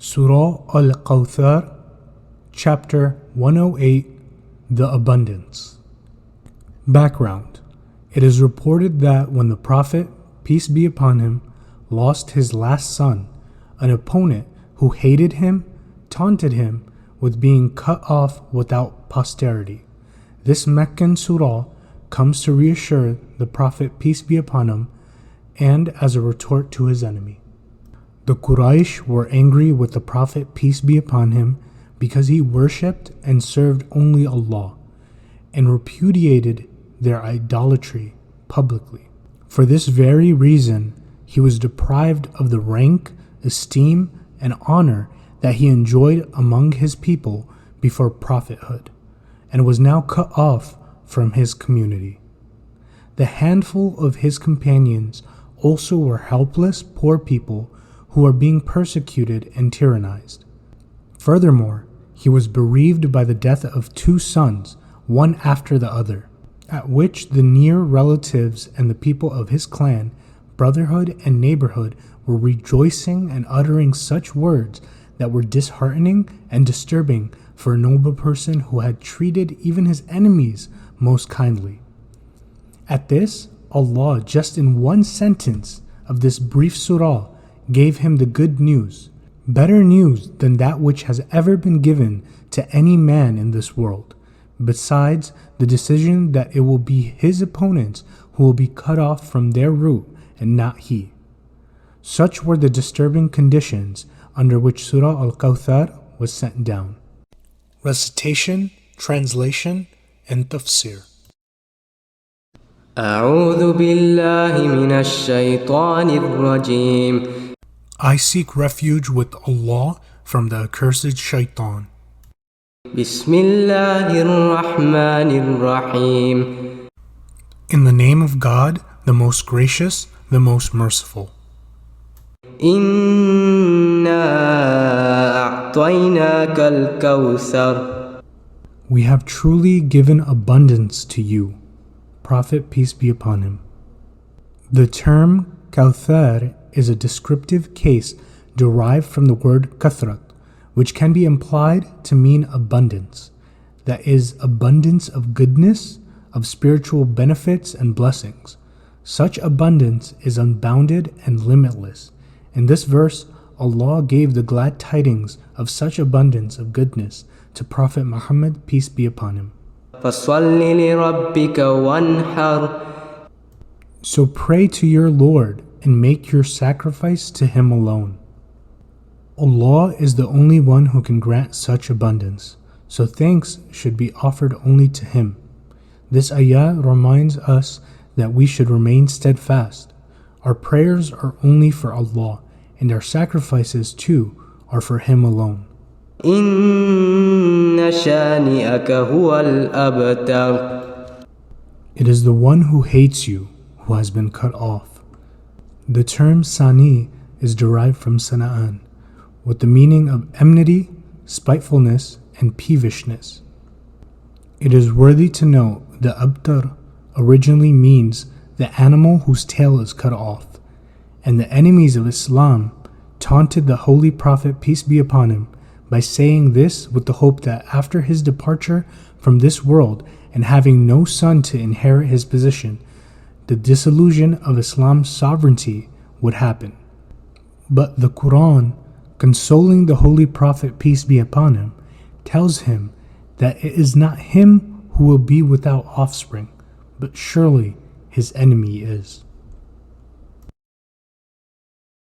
Surah Al-Kawthar, Chapter 108, The Abundance. Background. It is reported that when the Prophet, peace be upon him, lost his last son, an opponent who hated him taunted him with being cut off without posterity. This Meccan surah comes to reassure the Prophet, peace be upon him, and as a retort to his enemy. The Quraish were angry with the Prophet, peace be upon him, because he worshipped and served only Allah, and repudiated their idolatry publicly. For this very reason, he was deprived of the rank, esteem, and honor that he enjoyed among his people before prophethood, and was now cut off from his community. The handful of his companions also were helpless, poor people who are being persecuted and tyrannized. Furthermore, he was bereaved by the death of 2 sons, one after the other, at which the near relatives and the people of his clan, brotherhood, and neighborhood were rejoicing and uttering such words that were disheartening and disturbing for a noble person who had treated even his enemies most kindly. At this, Allah, just in one sentence of this brief surah, gave him the good news, better news than that which has ever been given to any man in this world, besides the decision that it will be his opponents who will be cut off from their root and not he. Such were the disturbing conditions under which Surah Al-Kawthar was sent down. Recitation, Translation, and Tafsir. أعوذ بالله من الشيطان الرجيم. I seek refuge with Allah from the accursed shaitan. بسم الله الرحمن الرحيم. In the name of God, the most gracious, the most merciful. إنا أعطيناك الكوثر. We have truly given abundance to you, Prophet, peace be upon him. The term Kawthar is a descriptive case derived from the word kathrat, which can be implied to mean abundance, that is, abundance of goodness, of spiritual benefits and blessings. Such abundance is unbounded and limitless. In this verse, Allah gave the glad tidings of such abundance of goodness to Prophet Muhammad, peace be upon him. فَصَلِّ لِرَبِّكَ وَانْحَرْ. So pray to your Lord and make your sacrifice to Him alone. Allah is the only one who can grant such abundance, so thanks should be offered only to Him. This ayah reminds us that we should remain steadfast. Our prayers are only for Allah, and our sacrifices too are for Him alone. إِنَّ شَانِئَكَ هُوَ الْأَبْتَرُ. It is the one who hates you who has been cut off. The term sani is derived from sana'an, with the meaning of enmity, spitefulness, and peevishness. It is worthy to note that abtar originally means the animal whose tail is cut off, and the enemies of Islam taunted the Holy Prophet, peace be upon him, by saying this with the hope that after his departure from this world and having no son to inherit his position, the dissolution of Islam's sovereignty would happen. But the Quran, consoling the Holy Prophet, peace be upon him, tells him that it is not him who will be without offspring, but surely his enemy is.